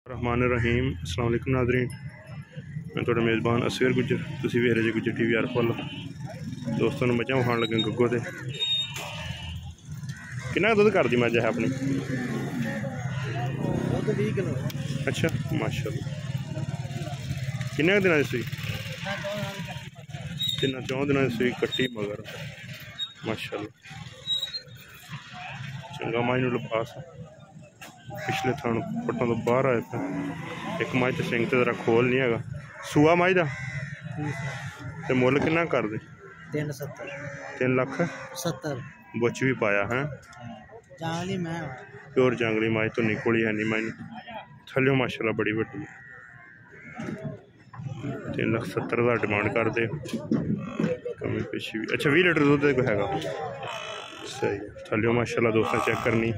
रहमान रहीम अस्सलाम वालेकुम नाज़रीन, मैं थोड़ा मेज़बान असगर गुजर, तुसीं वेख रहे जी गुजर TV फुल। दोस्तों ने मझां खान लगे गुग्गो ते कितना दुध कर दी मझ है अपनी? अच्छा माशाअल्लाह। किन्ने दिन की सूई? 3-4 दिन की सूई कट्टी मगर माशाअल्लाह। चंगा माई नूं लिबास पिछले थान पट्टों तो बाहर आए पे। एक मझ तो सिंग तो जरा खोल नहीं है। सूआ मझ का तो मुल कितना कर दे? 3 लाख 70 बुच भी पाया है। प्योर जंगली मझ तो निकोली है नहीं मझ थल्यों माशाल्लाह बड़ी वड्डी। 3,70,000 डिमांड कर दे। कमी पेशी भी अच्छा 20 लीटर दूध है। सही है थल्यों माशाल्लाह दोस्तों चेक करनी।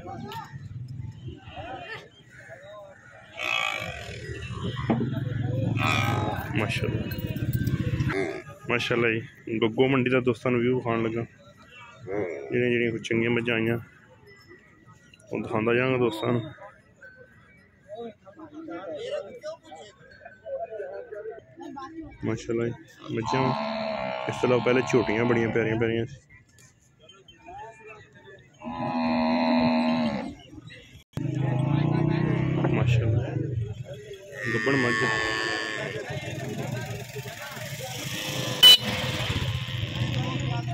माशाल्लाह माशाल्लाह जी गुग्गो मंडी का दोस्तों व्यू खान लगा। जी चंगी मझां आईयां वो दिखाता जाऊँगा दोस्तों। माशाल्लाह मझां इस तो पहले छोटियां बड़ियां प्यारियां प्यारियां। माशाल्लाह गब्बन मझ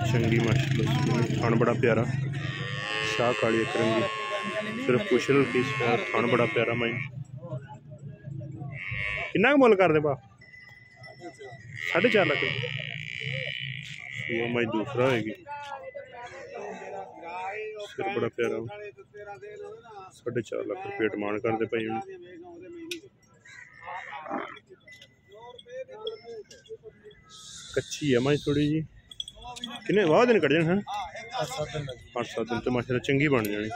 चंगी माशाल्लाह थान बड़ा प्यारा शाह काली एक रंगी सिर्फ कुशल पीस थान बड़ा प्यारा माई। किन्ना मुल कर दे भा? 4.5 लाख वो माई दूसरा होएगी सिर बड़ा प्यारा 4.5 लाख रुपये डिमांड कर दे भाई। कच्ची है माई थोड़ी जी। किन्ने वाह दिन कट जाने हैं 8-7 दिन तो माशाल्लाह चंगी बन जानी।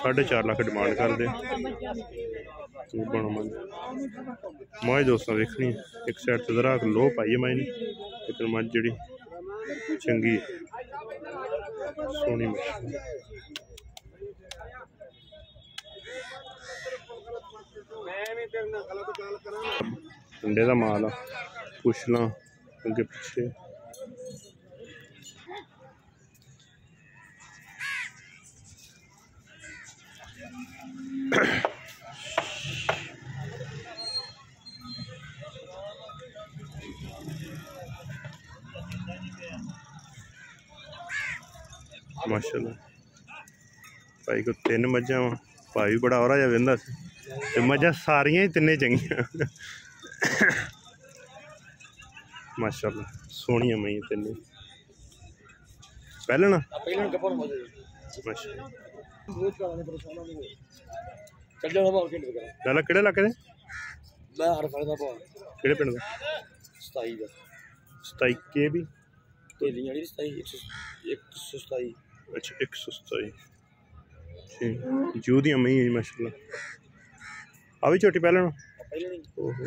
4.5 लाख डिमांड कर दे मझ दोस्तों देखनी। एक साइड तो जरा लो पाई है माई ने लेकिन मझ जी चंगी सोहनी ठंडे का माल आ पुछ ला अगे पिछे। माशाल्लाह भाई को 3 मझां भाई बड़ा और जा वह मझां सारियां ही 3 चंगियां। माशाल्लाह सोहनियां मई 3 पहले ना पहला किहड़े इलाके किहड़े पिंड 27 के भी अच्छा 127 जू दियां मई माशाल्लाह। आ भी छोटी पहले ना ओहो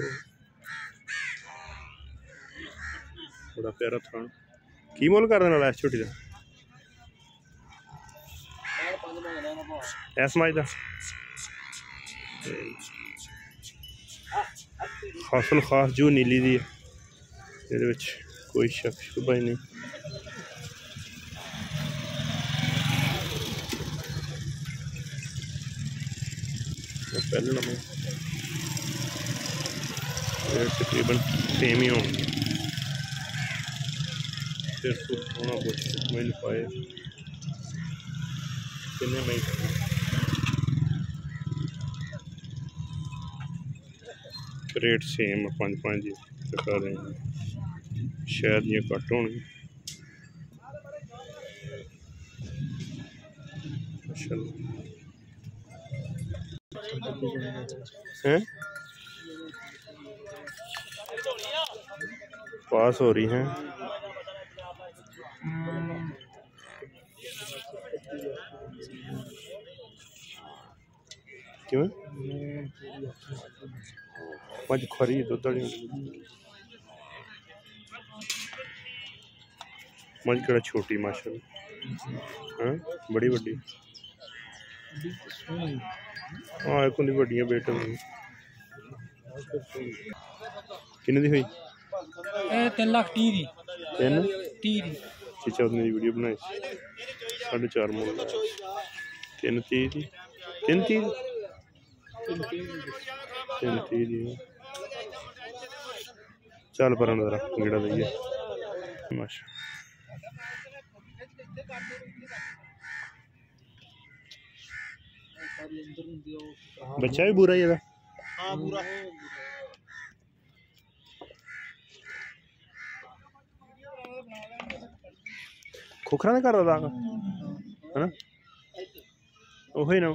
बड़ा प्यारा था। की मुल कर देना इस छोटी का इस मझ का? खासल खास जू नीली दी ये कोई शक शुबा ही नहीं। पहले नंबर तकरीबन सेम ही होंगे फिर सोना कुछ मैंने पाए किन्ने मई रेट सेम 5-5 जी दिखा रहे हैं शायद ये घट होंगे। हैं पास हो रही हैं क्यों मझ खरी दुध मझ कड़ा छोटी माशाल्लाह हाँ बड़ी वड्डी हाँ एक उन्दी वड्डियां बेट किन्ने दी हुई 3 लाख 30 दी 3 14 दी वीडियो बनाई 4.5 मुल 3.30 दी 3.30 दी चल पर जरा गेड़ा दईए माशा बच्चा भी बुरा ही है खोखरा ने कर रहा था है ना वही ना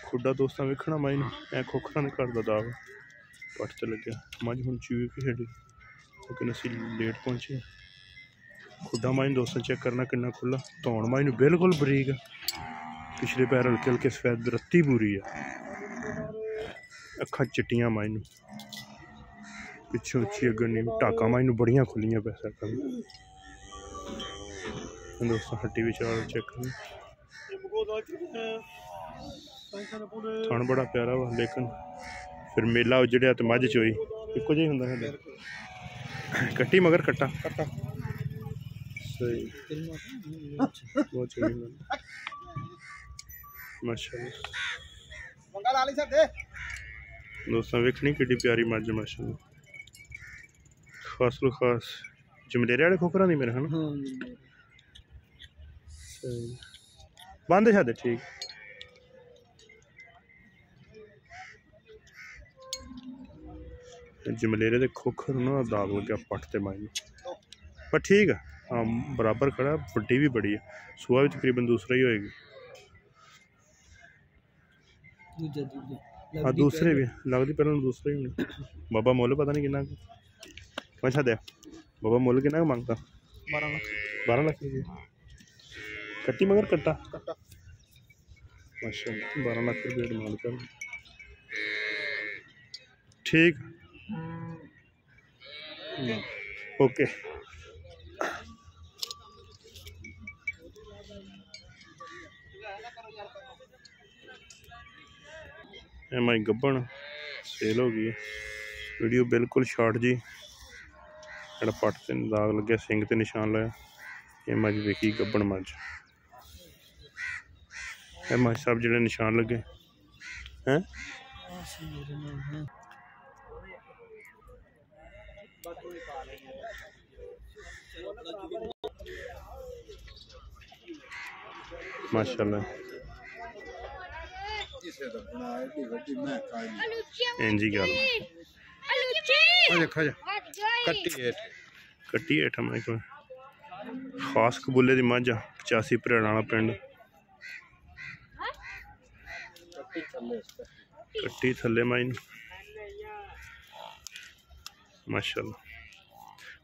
खुडा दोस्तां वेखना माई ने ऐ खोखरा ने कर दा दाग पट ते लग्या मझ हुण चूहे की छड़ी लेकिन असी लेट पहुंचे खुडा माई दोस्तों चेक करना किन्ना खुला धौन माई नूं बिल्कुल बरीक पिछले पैर हल्के हल्के सफेद रत्ती पूरी है अखा चिट्टियां माई नूं पिछों उच्ची अगर नहीं टाका माई नूं बड़ियां खुलियां पैसा कर दोस्तों हट्टी भी चाल चेक कर खान बड़ा प्यारा वा लेकिन फिर मेला उजड़िया तो मझ चोई इको जिहा हुंदा साडे कट्टी मगर कट्टा सही बहुत चंगी माशाअल्लाह दोस्तों वेखनी किड्डी प्यारी मझ माशाअल्लाह खास लो खास जमलेरे वाले खोखरा नहीं मेरे है ना सही बंद छे ठीक जमलेरे दे खोखर ना दाग लग्या पट ते माई पर ठीक है हाँ बराबर खड़ा बड्डी भी बड़ी है सुहा भी तकरीबन दूसरा ही होएगी हाँ दूसरे भी लगती पहले दूसरे ही बाबा मुल पता नहीं किन्ना अच्छा दे बाबा मुल किन्ना मांगता 12 लाख कट्टी मगर कट्टा माशाअल्लाह 12 लाख रुपये डिमांड कर ठीक ओके माई गब्बन सेल हो गई वीडियो बिल्कुल शॉर्ट जी जरा पट से दाग लगे सिंग ते निशान लाया ये मझ वेखी गब्बन मझ मझ सब जो निशान लगे हैं माशाअल्लाह इंजी गल कट्टी हेठ मैं खास कबूले की मझ 85 भरेड़ा पिंड कट्टी थले माई माशाअल्लाह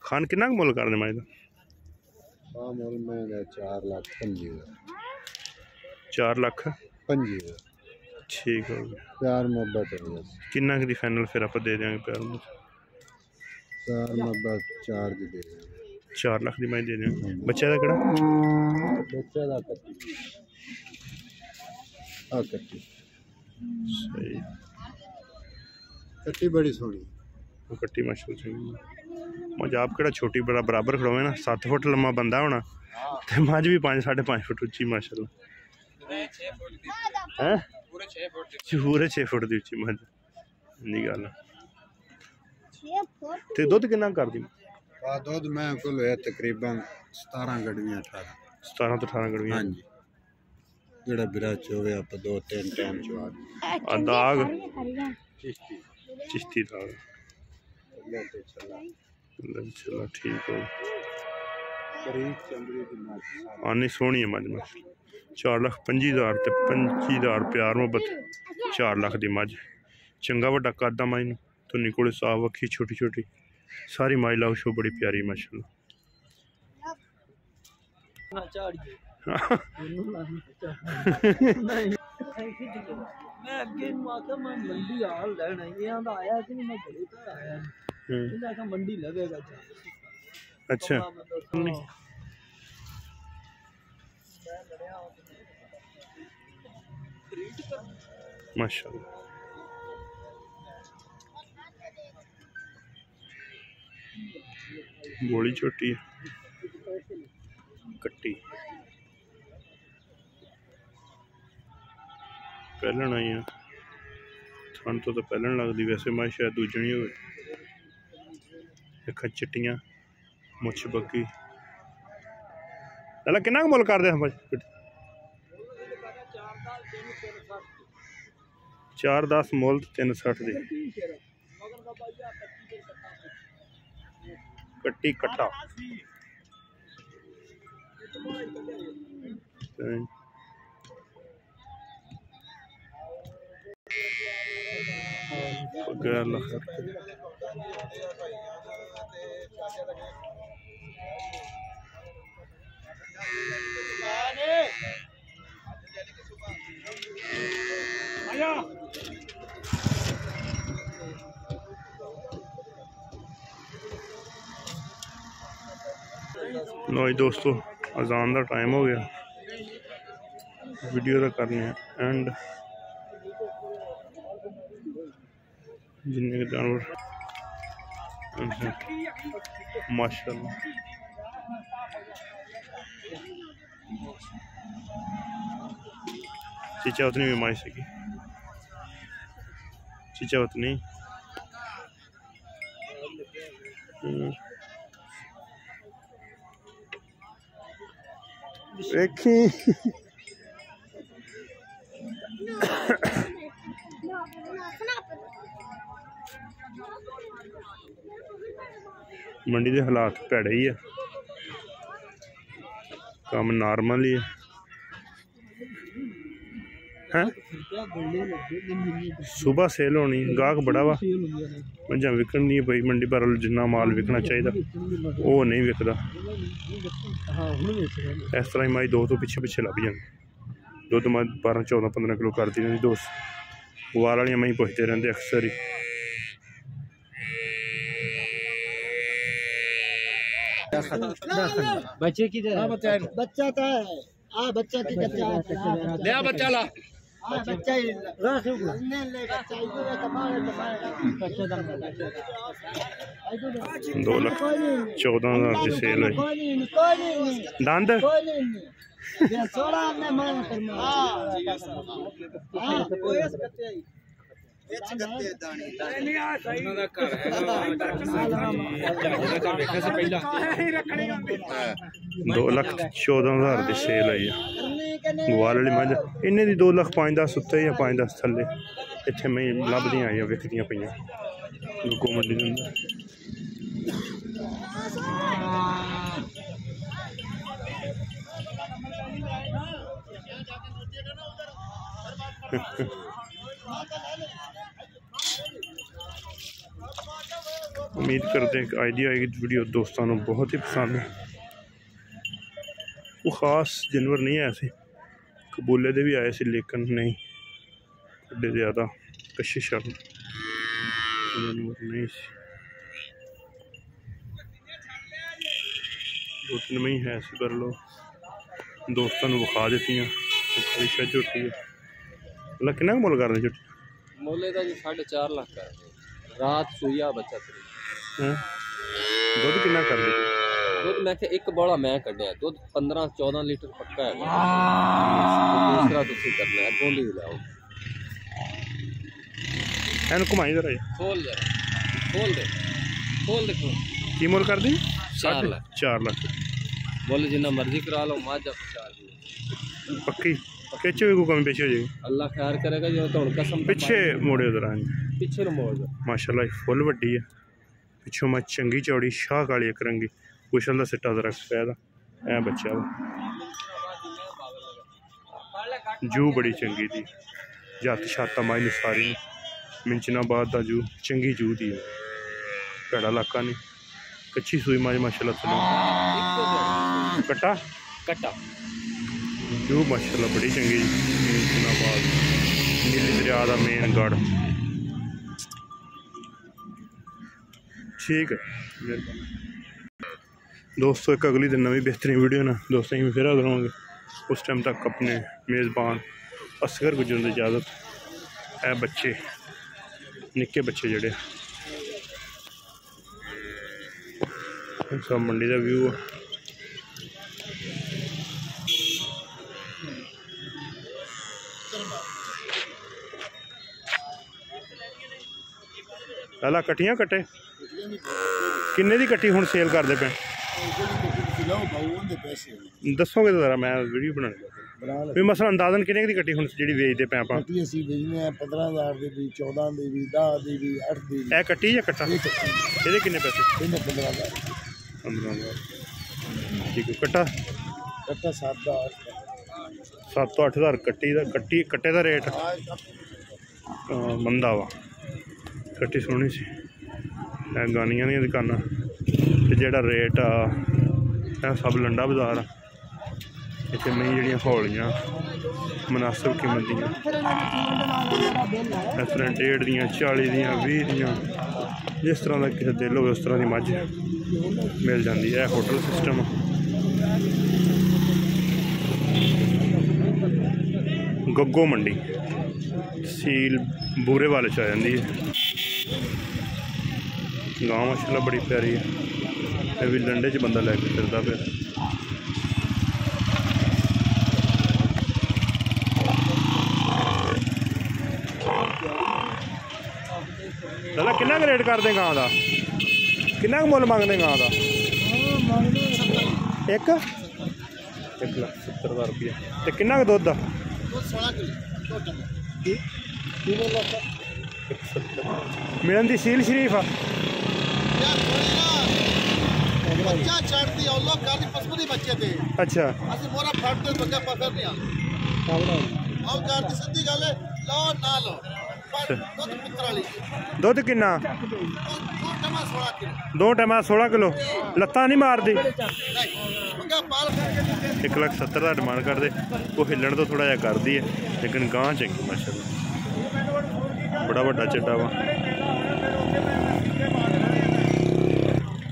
खान किन्ना मुल करने माई 4 लाख 25 ठीक हो गया प्यार मोहब्बत किन्ना दी फाइनल फिर आप दे देंगे प्यार मोहब्बत 4 लाख दी मैं दे देंगे बच्चे का केड़ा बच्चे का कट्टी सही कट्टी बड़ी सोहनी कट्टी माशाअल्लाह मझ आप केड़ा छोटी बड़ा बराबर खड़ोवे ना 7 फुट लम्मा बंदा होना ते मझ भी 5-5.5 फुट उच्ची माशाअल्लाह है पूरे 6 फुट दी उच्ची मझ इन्नी गल ते दुध किन्ना कर दी दुध मैं कोल है तकरीबन 17 गड़वियां 17 तो 18 गड़वियां हां जी जेड़ा बिरा चोवे आप 2-3 टाइम चवा दाग चिश्ती दाग चलो ठीक हो आनी सोहनी है मझ 4,25,000 ते 25,000 प्यार मोहब्बत 4 लाख दी मझ चंगा वड्डा कद माई नूं धुन्नी कोले साफ अखी छोटी छोटी सारी माई लाओ शो बड़ी प्यारी माशाअल्लाह अच्छा माशाल्लाह। बोली छोटी है, कट्टी पहलन आई है, थान तो पहलन लगती, वैसे मैं शायद दूजनी हो। अखा चिट्टियां, मुछ बग्गी। चल किन्ना मुल कर दे 410 मुल 360 दी कट्टी कट्टा। लो जी दोस्तों, अजान का टाइम हो गया, वीडियो का करने एंड जिन्ने जानवर माशाल्लाह। चीचा उतनी भी माई सी, चीचा उतनी देखी मंडी के हालात भैड़े ही है, काम नॉर्मल ही है। सुबह सेल होनी, गाहक बड़ा वा, मंझां विकन नहीं पई मंडी पर, जिन्ना माल विकना चाहिए वो नहीं विकता। इस तरह ही माई दो तो पिछे पिछे लभ जाए, दुध मैं 12 14 15 किलो करती रहती। दोस्त वाल वाली मई पुछते रहते अक्सर ही। बच्चे की बच्चा तो है, बच्चा की बच्चा ला 2,14,000 की सेल है। दंद $2,14,000 की सेल है। गवाल वाली मंझ इन्हें दी 2,05,10 उत्ते या 5,10 थले इत्थे मैं लभदियां आईयां विकदियां पईयां गुग्गो मंडी दे अंदर। उम्मीद करते हैं कि आइडिया आएगी वीडियो दोस्तों को बहुत ही पसंद है। वो ख़ास जानवर नहीं है, ऐसे कबूले दे भी आए थे लेकिन नहीं बड़े ज़्यादा कशिश जानवर नहीं। 2-3 में ही है ऐसी कर लो दोस्तों को विखा देती झोटी है। मतलब कितना मुल कर रहे झोटी? मोले का जी 4.5 लाख का रात सुइया बच्चा दुध कितना कर दे? दुध मैं एक बड़ा मैं कढ़िया दुध 15-14 लीटर पक्का है। दूसरा तुसी करना है गोली लाओ एन घुमाई जरा खोल दे खोल दे खोल दे की मुल कर दी? 4 लाख 4 लाख बोले जिन्ना मर्जी करा लो माजा पक्की किच भी कोई कमी पेशी हो जाएगी। अल्लाह खैर करेगा जो तो कसम पिछे मोड़े उधर पीछे मोड़ माशाल्लाह फुल वड्डी है। पिछों मैं चंगी चौड़ी शाह काली एक रंगी कुशल का सिट्टा जरा पैदा ऐ बच्चा वा जू बड़ी चंगी थी जत छाता माई सारी मिंचनाबाद का जू चंगी जू थी भैड़ा इलाका नहीं कच्ची सूई माज माशाल्लाह कट्टा कट्टा जू माशाल्लाह बड़ी चंगी मिंचनाबाद नीली दरिया का मेन गढ़। ठीक है दोस्तों, एक अगली दिन नवी बेहतरीन वीडियो ना दोस्तों फिर हाजिर होंगे। उस टाइम तक अपने मेज़बान असगर गुजरन की इजाज़त। है बच्चे निक्के बच्चे जड़े सब मंडी का व्यू है। लाला कट्टियां कट्टे किन्ने दी कट्टी हुण सेल करदे पे? दसोगे तो जरा, मैं वीडियो बनानी भी मसला अंदाजन किन्ने दी कट्टी हुण जेहड़ी बेचदे पे आपां? कट्टी ਅਸੀਂ ਵੇਚਦੇ ਆ 15000 ਦੀ ਵੀ 14 ਦੀ ਵੀ 10 ਦੀ भी 8 ਦੀ ਵੀ। ਇਹ कट्टी या कट्टा? ਇਹਦੇ किन्ने पैसे? ਇਹਨੇ 15000। 15000 ठीक है। कट्टा कट्टा 7 ਦਾ 7 ਤੋਂ 8000 कट्टी दा। कट्टी कट्टे दा रेट मंदा वा। कट्टी सोहनी सी। गानियां दी दुकानां ते जेहड़ा रेट आ सब लंडा बाजार आ। इत्थे मई जड़ियां हौलियां मुनासिब कीमत दियां इस तरह 1.5 दियां 40 दियां 20 दियां जिस तरह का किसी दिल हो उस तरह की मझ मिल जाती है। होटल सिस्टम गग्गो मंडी तहसील बूरे वाले च आ जाती है। गांव माशाल्लाह बड़ी प्यारी है। ये भी लंडे च बंदा लैके फिरदा पे। दादा किन्ना रेट करते गां का? किन्ना मुल मंगते गां का? 1,70,000 रुपया। तो किन्ना दुध? 16 मिलन की सील शरीफ आ। अच्छा दुध किन्ना? 2 टैमा 16 किलो। लत्तां नहीं मारदी? 1,70,000 डिमांड करते। वो हिलन तो थोड़ा जहा करती है लेकिन गां चंगी माशाल्लाह बड़ा बड़ा चिट्टा वा।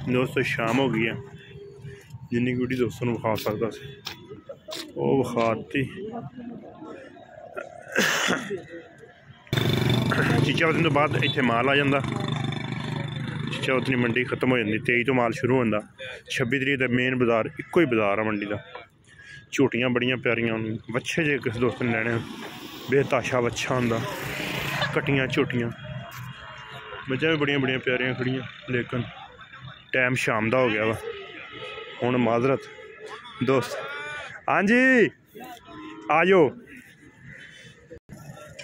दोस्तों शाम हो गई है। जिन्नी वीडियो दोस्तों विखा सकता सी वो विखाती। चीचावतनी तो बाद इत्थे माल आ जाता। चीचावतनी मंडी खत्म हो जाती। 23 तो माल शुरू होता। 26 तरीक का मेन बाजार इक्को ही बाजार है मंडी का। झोटियां बड़ियां प्यारियां बच्छे जे किसी दोस्त ने लैने बेताशा बच्छा होंदा। कट्टियां झोटियां मझां भी बड़ियां बड़ियां प्यारियां खड़ियां लेकिन टाइम शाम का हो गया वा। हुण माजरत दोस्त। हाँ जी आ जाओ।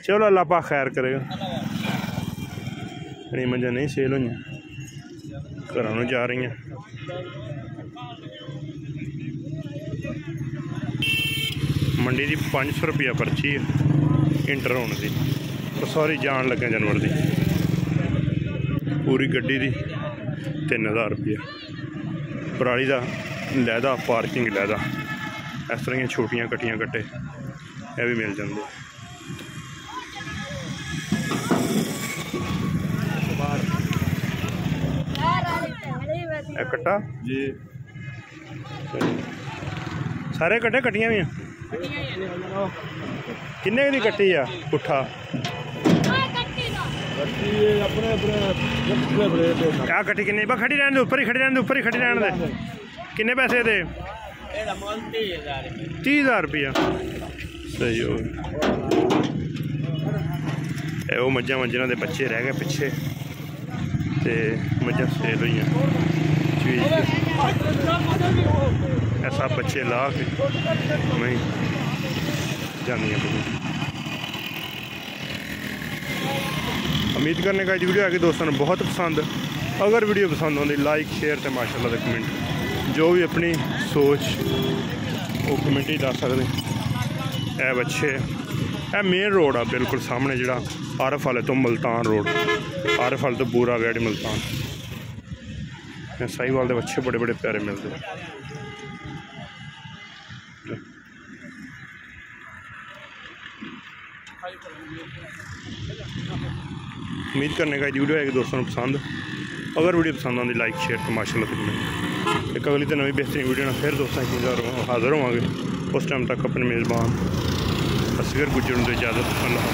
चलो अल्लाह पाक खैर करेगा। मंझा नहीं सेल हुई घरों नूं जा रही हैं। मंडी की 500 रुपया पर्ची है इंटर होने की। सॉरी जान लगे जानवर की पूरी गड्डी की 3000 रुपया। पराली का लैदा पार्किंग लैदा। इस तरह की छोटियां कट्टियां कट्टे यह भी मिल जाते। कट्टा जी सारे कट्टे कट्टियां भी किन्ने दी कट्टी आ पुट्ठा? क्या कट्टी किन्ने? खड़ी रहने दे ऊपर ही खड़ी रहने दे ऊपर ही खड़ी रहने दे। किन्ने पैसे दे? 30,000 रुपया। सही हो वो मझां जिन्हों के बच्चे रह गए पिछे ते मझां सेल हुई। ऐसा बच्चे ला के मैं जानी। उम्मीद करने का वीडियो है कि दोस्तों ने बहुत पसंद। अगर वीडियो पसंद आती लाइक शेयर तो माशाल्लाह कमेंट जो भी अपनी सोच वो कमेंट ही दस सकते। ए बच्चे ए मेन रोड आ बिल्कुल सामने जोड़ा आरफ वाले तो मुल्तान रोड आरफ वाले तो बूरा गैड़ी मुल्तान। साहिवाल के बच्चे बड़े बड़े प्यारे मिलते। उम्मीद करने का वीडियो है कि दोस्तों को पसंद। अगर वीडियो पसंद आती लाइक शेयर तो माशाल्लाह कमेंट। एक अगली तो नवी बेहतरीन वीडियो ना फिर दोस्तों हाजिर होवांगे। उस टाइम तक अपने मेज़बान असगर गुजर को इजाज़त। अल्लाह।